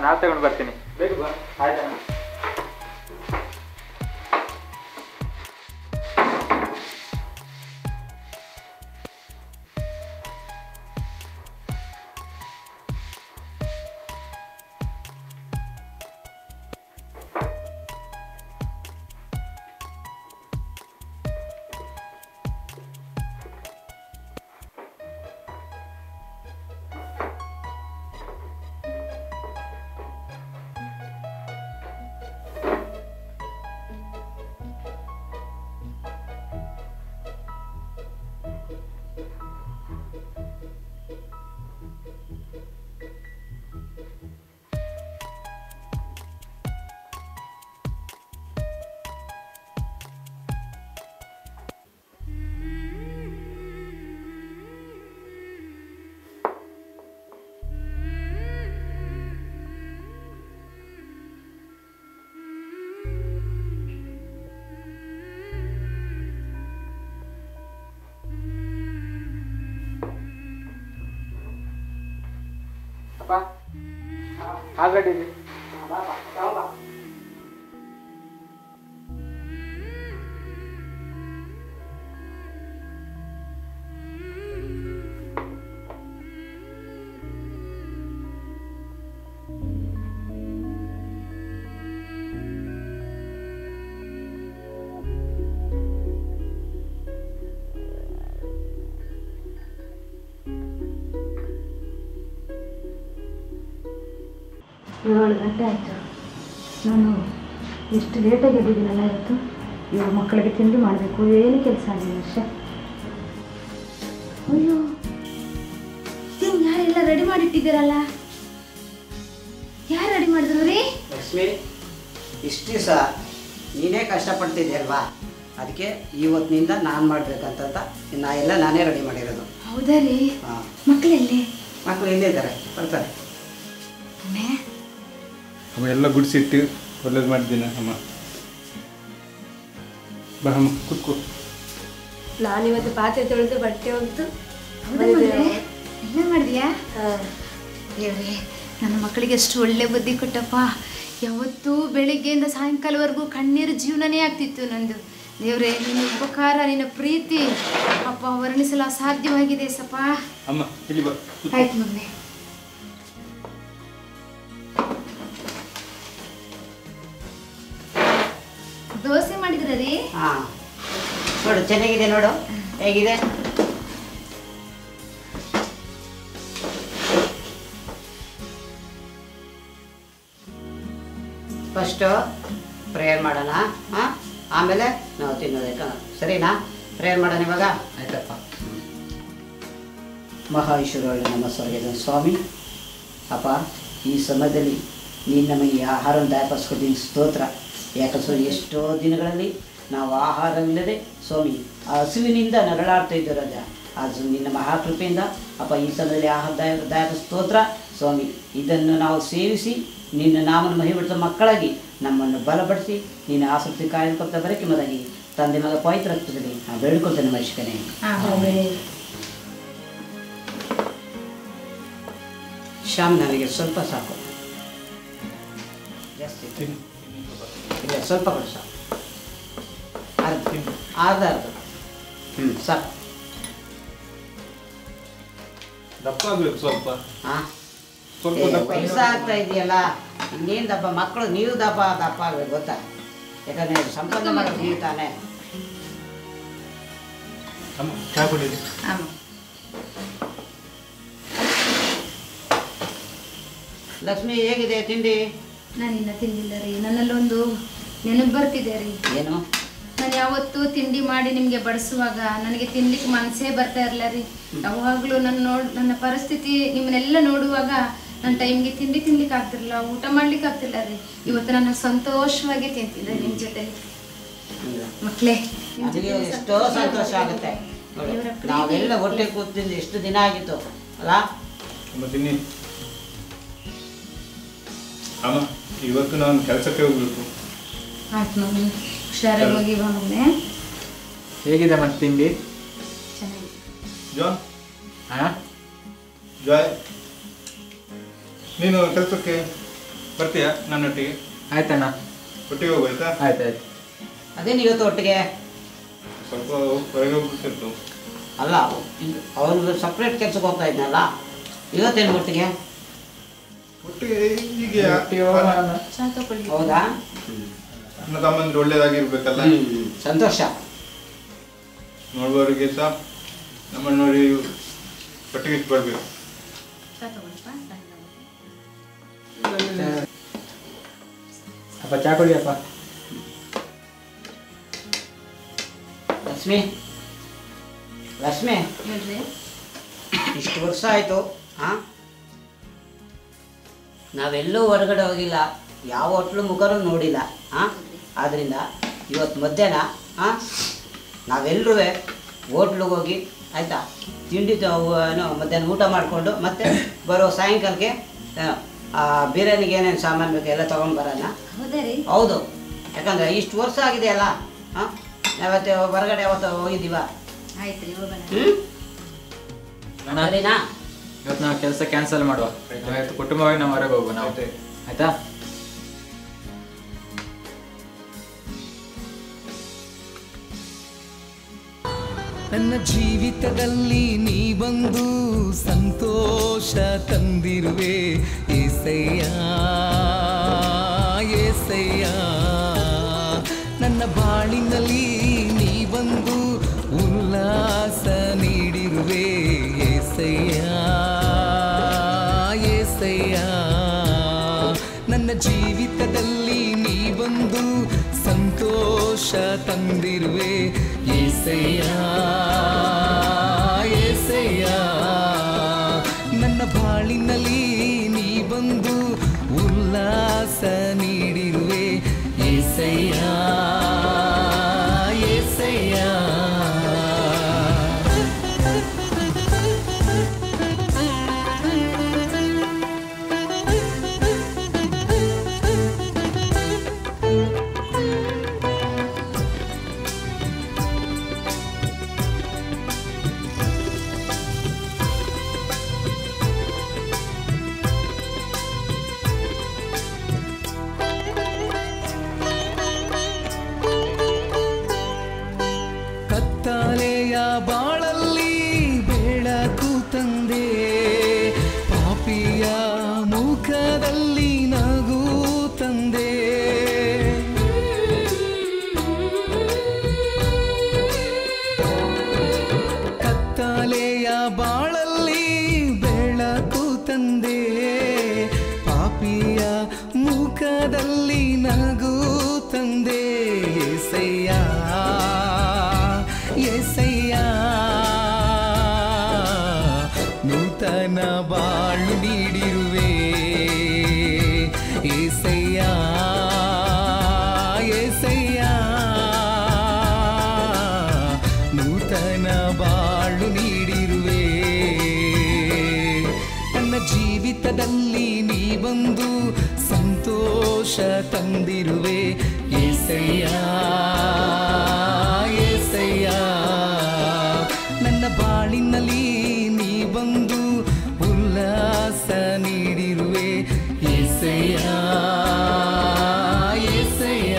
ನಾನು ತಗೊಂಡು ಬರ್ತೀನಿ. ಬೇಗ ಬಾ. ಆಯ್ತಾ? ಅಪ್ಪ ಆಲ್ರೆಡಿ ಏಳು ಗಂಟೆ ಆಯಿತು. ನಾನು ಎಷ್ಟು ಲೇಟಾಗಿ ಎದ್ದಿದ್ದೀನಲ್ಲ ಇವತ್ತು. ಇವಾಗ ಮಕ್ಕಳಿಗೆ ತಿಂಡಿ ಮಾಡಬೇಕು, ಏನು ಕೆಲಸ ಆಗಿಲ್ಲ ಅಷ್ಟೇ. ಅಯ್ಯೋ, ತಿಂಡಿ ಯಾರೆಲ್ಲ ರೆಡಿ ಮಾಡಿಟ್ಟಿದ್ದೀರಲ್ಲ? ಯಾರು ರೆಡಿ ಮಾಡಿದ್ರು ರೀ? ಲಕ್ಷ್ಮಿ, ಇಷ್ಟು ದಿವಸ ನೀನೇ ಕಷ್ಟಪಡ್ತಿದ್ದೆ ಅದಕ್ಕೆ ಇವತ್ತಿನಿಂದ ನಾನು ಮಾಡಬೇಕಂತ ಎಲ್ಲ ನಾನೇ ರೆಡಿ ಮಾಡಿರೋದು. ಹೌದಾ ರೀ? ಹಾಂ. ಮಕ್ಕಳೆಲ್ಲಿ? ಮಕ್ಕಳು ಇಲ್ಲೇ ಇದ್ದಾರೆ, ಬರ್ತಾರೆ. ಅಮ್ಮ ಎಲ್ಲ ಗುಡಿಸಿಟ್ಟು ಒಳ್ಳೇದು ಮಾಡಿದ್ದೀನಿ ಅಮ್ಮ. ಬಾ ಅಮ್ಮ ಕೂತ್ಕೋ. ನಾನಿವತ್ತು ಪಾತ್ರೆ ತೊಳೆದು ಬಟ್ಟೆ ಒಗೆದು ಎಲ್ಲ ಮಾಡಿದ್ಯಾ? ದೇವ್ರಿ, ನನ್ನ ಮಕ್ಕಳಿಗೆ ಎಷ್ಟು ಒಳ್ಳೆ ಬುದ್ಧಿ ಕೊಟ್ಟಪ್ಪ. ಯಾವತ್ತೂ ಬೆಳಿಗ್ಗೆಯಿಂದ ಸಾಯಂಕಾಲವರೆಗೂ ಕಣ್ಣೀರು ಜೀವನನೇ ಆಗ್ತಿತ್ತು ನಂದು. ದೇವ್ರೆ, ನಿನ್ನ ಉಪಕಾರ, ನಿನ್ನ ಪ್ರೀತಿ ಅಪ್ಪ ವರ್ಣಿಸಲು ಅಸಾಧ್ಯವಾಗಿದೆ ಸಪ್ಪ. ಅಮ್ಮ ಇಲ್ಲಿ ಬಾ. ಆಯ್ತು ಮಗನೆ. ದೋಸೆ ಮಾಡಿದ್ರ ರೀ? ಹಾಂ, ನೋಡು ಚೆನ್ನಾಗಿದೆ, ನೋಡು ಹೇಗಿದೆ. ಫಸ್ಟು ಪ್ರೇಯರ್ ಮಾಡೋಣ, ಹಾಂ, ಆಮೇಲೆ ನಾವು ತಿನ್ನೋದಕ್ಕೆ. ಸರಿನಾ? ಪ್ರೇಯರ್ ಮಾಡೋಣ ಇವಾಗ. ಆಯ್ತಪ್ಪ. ಮಹಾಈಶ್ವರ ನಮ್ಮ ಸ್ವರ್ಗದ ಸ್ವಾಮಿ, ಅಪ್ಪ ಈ ಸಮಯದಲ್ಲಿ ನೀನು ನಮಗೆ ಈ ಆಹಾರವನ್ನು ದಯಪಾಲಿಸ್ಕೊಡ್ತೀನಿ. ಸ್ತೋತ್ರ. ಯಾಕಂದ್ರೆ ಎಷ್ಟೋ ದಿನಗಳಲ್ಲಿ ನಾವು ಆಹಾರವಿಲ್ಲದೆ ಸ್ವಾಮಿ ಆ ಹಸುವಿನಿಂದ ನರಳಾಡ್ತಾ ಇದ್ದ ರಾಜ. ಅದು ನಿನ್ನ ಮಹಾಕೃಪೆಯಿಂದ ಅಪ್ಪ ಈ ಸಮಯದಲ್ಲಿ ಆಹಾರ ದಾಯಕ ಸ್ತೋತ್ರ ಸ್ವಾಮಿ. ಇದನ್ನು ನಾವು ಸೇವಿಸಿ ನಿನ್ನ ನಾಮನ ಮಹಿಮಡಿದ ಮಕ್ಕಳಾಗಿ ನಮ್ಮನ್ನು ಬಲಪಡಿಸಿ ನಿನ್ನ ಆಸಕ್ತಿ ಕಾಯ್ದುಕೊಳ್ತಾ ಬರಕ್ಕೆ ಮೊದಲಾಗಿ ತಂದೆ ಮಗ ಪವಿತ್ರ ರಕ್ತದಲ್ಲಿ ನಾವು ಬೇಡ್ಕೊಳ್ತೇನೆ ಮನುಷ್ಯನೇ. ಶ್ಯಾಮ್, ನನಗೆ ಸ್ವಲ್ಪ ಸಾಕು, ಜಾಸ್ತಿ ಇಲ್ಲ, ಸ್ವಲ್ಪ ಕೊಡು ಸಾಕು. ಅರ್ಧ ಸಾಕು. ದಪ್ಪ ಆಗಬೇಕು ಸ್ವಲ್ಪ. ಹಾಂ, ಸ್ವಲ್ಪ ವಯಸ್ಸಾಗ್ತಾ ಇದೆಯಲ್ಲ, ಇನ್ನೇನು ದಪ್ಪ. ಮಕ್ಕಳು ನೀವು ದಪ್ಪ ಆಗಬೇಕು ಗೊತ್ತಾ? ಯಾಕಂದರೆ ಸಂಪಾದನೆ ಮಾಡೋದು ನೀವು ತಾನೇ. ಅಮ್ಮ ಚಾ ಕುಡೀರಿ. ಲಕ್ಷ್ಮಿ, ಹೇಗಿದೆ ತಿಂಡಿ? ನಾನಿನ್ನ ತಿಂದಿಲ್ಲ ರೀ. ನನ್ನಲ್ಲೊಂದು ನೆನಪು ಬರ್ತಿದೆ ರೀ. ಏನು? ನಾನು ಯಾವತ್ತೂ ತಿಂಡಿ ಮಾಡಿ ನಿಮಗೆ ಬಡಿಸುವಾಗ ನನಗೆ ತಿನ್ಲಿಕ್ಕೆ ಮನಸ್ಸೇ ಬರ್ತಾ ಇರಲ್ಲ ರೀ. ಯಾವಾಗಲೂ ನನ್ನ ಪರಿಸ್ಥಿತಿ ನಿಮ್ಮನ್ನೆಲ್ಲ ನೋಡುವಾಗ ನನ್ನ ಟೈಮ್ಗೆ ತಿಂಡಿ ತಿನ್ಲಿಕ್ಕೆ ಆಗ್ತಿರಲಿಲ್ಲ, ಊಟ ಮಾಡ್ಲಿಕ್ಕೆ ಆಗ್ತಿಲ್ಲ ರೀ. ಇವತ್ತು ನಾನು ಸಂತೋಷವಾಗಿ ತಿಂತಿದ್ದೆ ನಿಮ್ಮ ಜೊತೆ. ಮಕ್ಕಳೇ, ನನಗೆ ಎಷ್ಟೋ ಸಂತೋಷ ಆಗುತ್ತೆ. ನಾವೆಲ್ಲ ಹೊಟ್ಟೆ ಕೂತಿಂದ ಎಷ್ಟು ದಿನ ಆಗಿತ್ತು ಅಲ್ಲ? ತಿನ್ನಿ ಅಮ್ಮ. ಇವತ್ತು ನಾನು ಕೆಲಸಕ್ಕೆ ಹೋಗ್ಬೇಕು. ಆಯ್ತು ಮಗನೇ, ಹುಷಾರಾಗಿ ಹೋಗಿ ಬಾ ಮಗನೇ. ಹೇಗಿದೆ ಮತ್ತೆ ತಿಂಡಿ? ಚೆನ್ನಾಗಿದೆ. ಜಾನ್, ಜಾಯ್, ನೀನು ಕೆಲಸಕ್ಕೆ ಬರ್ತೀಯಾ ನನ್ನೊಟ್ಟಿಗೆ? ಆಯ್ತಣ್ಣ. ಒಟ್ಟಿಗೆ ಹೋಗೋಯ್ತಾ? ಆಯ್ತಾಯ್ತು. ಅದೇನು ಇವತ್ತು ಒಟ್ಟಿಗೆ? ಸ್ವಲ್ಪ ಹೊರಗೆ ಹೋಗ್ಬಿಟ್ಟಿತ್ತು. ಅಲ್ಲ, ಅವ್ರದ್ದು ಸಪ್ರೇಟ್ ಕೆಲಸಕ್ಕೆ ಹೋಗ್ತಾ ಇದ್ನಲ್ಲ, ಇವತ್ತೇನು ಒಟ್ಟಿಗೆ? ಒಟ್ಟಿಗೆ ಹೀಗೆ ಚಾ ತಗೊಳ್ಳಿ. ಹೌದಾ? ನನ್ನ ತಮ್ಮಂದ್ರೆ ಒಳ್ಳೇದಾಗಿರ್ಬೇಕಲ್ಲ. ಸಂತೋಷ. ನೋಡುವವರಿಗೆ ಸಹ ನಮ್ಮನ್ನು ನೋಡಿ ಒಟ್ಟಿಗೆ ಇಟ್ಕೊಳ್ಬೇಕು. ಚಾ ತಗೊಳ್ಳಿಪ್ಪ. ಅಪ್ಪ ಚಾ ಕೊಡಿಯಪ್ಪ. ಲಕ್ಷ್ಮಿ, ಲಕ್ಷ್ಮಿ, ಹೇಳ್ರಿ. ಇಷ್ಟು ವರ್ಷ ಆಯಿತು, ಹಾಂ, ನಾವೆಲ್ಲೂ ಹೊರಗಡೆ ಹೋಗಿಲ್ಲ, ಯಾವ ಹೋಟ್ಲು ಮುಖರೂ ನೋಡಿಲ್ಲ, ಹಾಂ. ಆದ್ದರಿಂದ ಇವತ್ತು ಮಧ್ಯಾಹ್ನ ನಾವೆಲ್ಲರೂ ಹೋಟ್ಲಿಗೆ ಹೋಗಿ ಆಯಿತಾ, ತಿಂಡಿ ಮಧ್ಯಾಹ್ನ ಊಟ ಮಾಡಿಕೊಂಡು ಮತ್ತೆ ಬರೋ ಸಾಯಂಕಾಲಕ್ಕೆ ಬಿರಿಯಾನಿಗೆ ಏನೇನು ಸಾಮಾನು ಬೇಕು ಎಲ್ಲ ತೊಗೊಂಡು ಬರೋಣ. ಹೌದಾ ರೀ? ಹೌದು, ಯಾಕಂದರೆ ಇಷ್ಟು ವರ್ಷ ಆಗಿದೆಯಲ್ಲ, ಹಾಂ, ನಾವತ್ತೆ ಹೊರಗಡೆ ಯಾವತ್ತು ಹೋಗಿದ್ದೀವ? ಆಯ್ತು ರೀ, ಹೋಗೋಣ. ಸರಿನಾ? ಇವತ್ತು ನಾವು ಕೆಲಸ ಕ್ಯಾನ್ಸಲ್ ಮಾಡುವ. ಇವತ್ತು ಕುಟುಂಬವಾಗಿ ನಾವು ಹೊರಗೆ ಹೋಗುವ ನಾವು. ಆಯ್ತಾ? ನನ್ನ ಜೀವಿತದಲ್ಲಿ ನೀ ಬಂದು ಸಂತೋಷ ತಂದಿರುವೆ ಏಸಯ್ಯ, ಏಸಯ್ಯ. ನನ್ನ ಬಾಳಿನಲ್ಲಿ ನೀ ಬಂದು ಉಲ್ಲಾಸ ನೀಡಿರುವೆ ಏಸಯ್ಯ, ಏಸಯ್ಯ. ನನ್ನ ಜೀವಿತದಲ್ಲಿ ನೀ ಬಂದು ಸಂತೋಷ ತಂದಿರುವೆ ಏಸಯ್ಯ, ಏಸಯ್ಯ. ನನ್ನ ಬಾಳಿನಲ್ಲಿ ನೀ ಬಂದು ಉಲ್ಲಾಸ ನೀಡಿರುವೆ ಏಸಯ್ಯ, ಏಸಯ್ಯ. ಕತ್ತಲೆಯ ಬಾಳಲ್ಲಿ ಬೆಳಕು ತಂದೆ, ಪಾಪಿಯ ಮುಖದಲ್ಲಿ ನಗು ತಂದೆ. ಕತ್ತಲೆಯ ಬಾಳಲ್ಲಿ ಬೆಳಕು ತಂದೆ, ಪಾಪಿಯ ಮುಖದಲ್ಲಿ ನಗು ತಂದೆ ಏಸಯ್ಯ, ಏಸಯ್ಯ. ನೂತನ ಬಾಳು ನೀಡಿರುವೆ ಏಸಯ್ಯ, ಏಸಯ್ಯ. ನೂತನ ಬಾಳು ನೀಡಿರುವೆ. ನನ್ನ ಜೀವಿತದಲ್ಲಿ ನೀ ಬಂದು ಸಂತೋಷ ತಂದಿರುವೆ ಏಸಯ್ಯ, ಏಸಯ್ಯ. ನನ್ನ ಬಾಳಿನಲ್ಲಿ ನೀ ಬಂದು ಉಲ್ಲಾಸ ನೀಡಿರುವೆ ಏಸಯ್ಯ, ಏಸಯ್ಯ.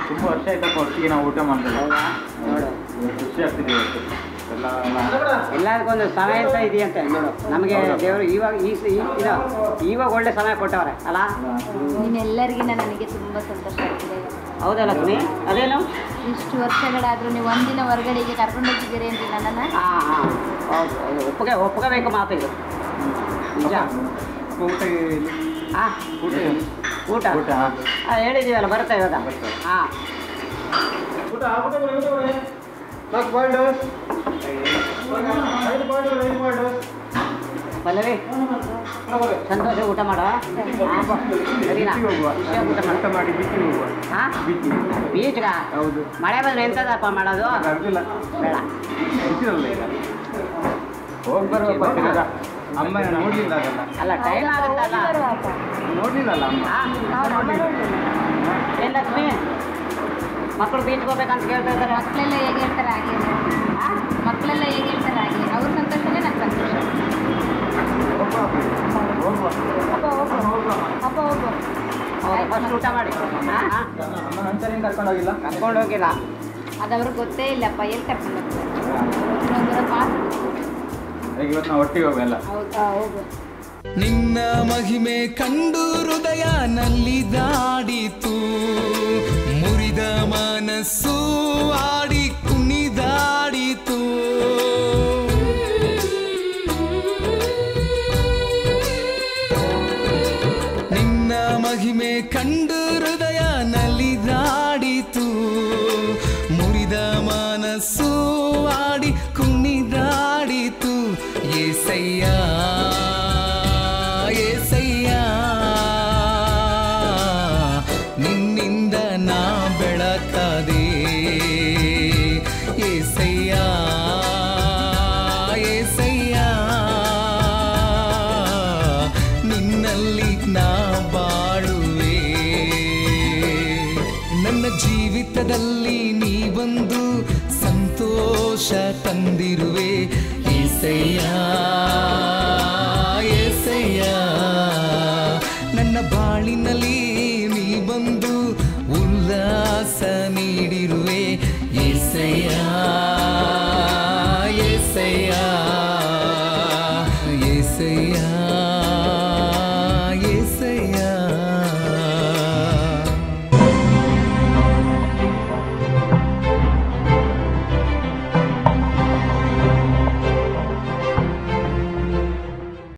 ತುಂಬ ವರ್ಷ ಆಯ್ತಪ್ಪ ಒಟ್ಟಿಗೆ ನಾವು ಊಟ ಮಾಡ್ತೇವೆ. ನೋಡು, ಖುಷಿ ಆಗ್ತಿದೆ ಇವತ್ತು ಎಲ್ಲ. ಎಲ್ಲರಿಗೊಂದು ಸಮಯ ಅಂತ ಇದೆಯಂತೆ ನೋಡು. ನಮಗೆ ದೇವರು ಇವಾಗ ಒಳ್ಳೆ ಸಮಯ ಕೊಟ್ಟವ್ರೆ ಅಲ್ಲ. ನಿಮ್ಮೆಲ್ಲರಿಗಿನ ನನಗೆ ತುಂಬ ಸಂತೋಷ ಆಗ್ತಿದೆ. ಹೌದಾ ಲಕ್ಷ್ಮಿ? ಅದೇನು ಇಷ್ಟು ವರ್ಷಗಳಾದರೂ ನೀವು ಒಂದಿನ ಹೊರಗಡೆಗೆ ಕರ್ಕೊಂಡು ಹೋಗಿದ್ದೀರಿ ಅಂತ ನನ್ನನ್ನು. ಹಾಂ ಹಾಂ, ಹೌದು, ಒಪ್ಕೋಬೇಕು ಮಾತು ಇದು ನಿಜ. ಊಟ ಹಾಂ, ಊಟ ಊಟ ಊಟ ಹೇಳಿದ್ದೀವಲ್ಲ, ಬರುತ್ತೆ ಇವಾಗ. ಹಾಂ, ಪಲ್ಲವಿ ಸಂತೋಷ ಊಟ ಮಾಡ ಸರಿನಾ ಊಟ ಮಾಡಿ ಬೀಚ್ಗ ಹೌದು ಮಳೆ ಬಂದ್ರೆ ಎಂತದಪ್ಪ ಮಾಡೋದು ಬೇಡ ಹೋಗ್ಬರ್ಬೇಕು ಅಮ್ಮ ನೋಡ್ಲಿಲ್ಲ ಅದಲ್ಲ ಅಲ್ಲ ಟೈಮ್ ಆಗುತ್ತಲ್ಲ ನೋಡ್ಲಿಲ್ಲಲ್ಲ ಅಮ್ಮ ಏನ್ ಲಕ್ಷ್ಮಿ ಮಕ್ಕಳು ಬೀಚ್ಗೆ ಹೋಗ್ಬೇಕಂತ ಕೇಳ್ತಾ ಇದ್ದಾರೆ ಮಕ್ಕಳೆಲ್ಲ ಹೇಗೆ ಹೇಳ್ತಾರೆ ಹಾಗೆ ಮಕ್ಕಳೆಲ್ಲ ಹೇಗೆ ಹೇಳ್ತಾರೆ ಹಾಗೆ ಅವ್ರ ಸಂತೋಷನೇ ನನ್ನ ಸಂತೋಷ. ಅಪ್ಪ ಹೋಗು ಫಸ್ಟ್ ಊಟ ಮಾಡಿ ಅಮ್ಮ ನಂತರಿಂದ ಕರ್ಕೊಂಡೋಗಿಲ್ಲ ಕರ್ಕೊಂಡು ಹೋಗಿಲ್ಲ ಅದು ಅವ್ರಿಗೆ ಗೊತ್ತೇ ಇಲ್ಲಪ್ಪ ಎಲ್ಲಿ ಕರ್ಕೊಂಡು ಹೋಗ್ತಾರೆ ಮಾತು. ಇವತ್ತು ನಾವು ಒಟ್ಟಿಗೆ ಹೋಗಲ್ಲ. ಹೌದಾ ಹೋಗು. ನಿನ್ನ ಮಹಿಮೆ ಕಂಡು ಹೃದಯ ನಲ್ಲಿದಾಡಿತು, ಮುರಿದ ಮನಸ್ಸು ಆಡಿ ಕುಣಿದಾಡಿತು. ನಿನ್ನ ಮಹಿಮೆ ಕಂಡು ಹೃದಯ ನಲ್ಲಿದಾಡಿತು, ಮುರಿದ ಮನಸ್ಸು ಆಡಿ ಕುಣಿದಾಡಿತು. ಏಸಯ್ಯ ಏಸಯ್ಯ ನಿನ್ನಿಂದ ನಾ ಬೆಳಕಾದೆ. ಏಸಯ್ಯ ಏಸಯ್ಯ ನಿನ್ನಲ್ಲಿ ನಾ ಬಾಳುವೆ. ನನ್ನ ಜೀವಿತದಲ್ಲಿ ನೀ ಬಂದು ಸಂತೋಷ ತಂದಿರುವೆ. ಏಸಯ್ಯ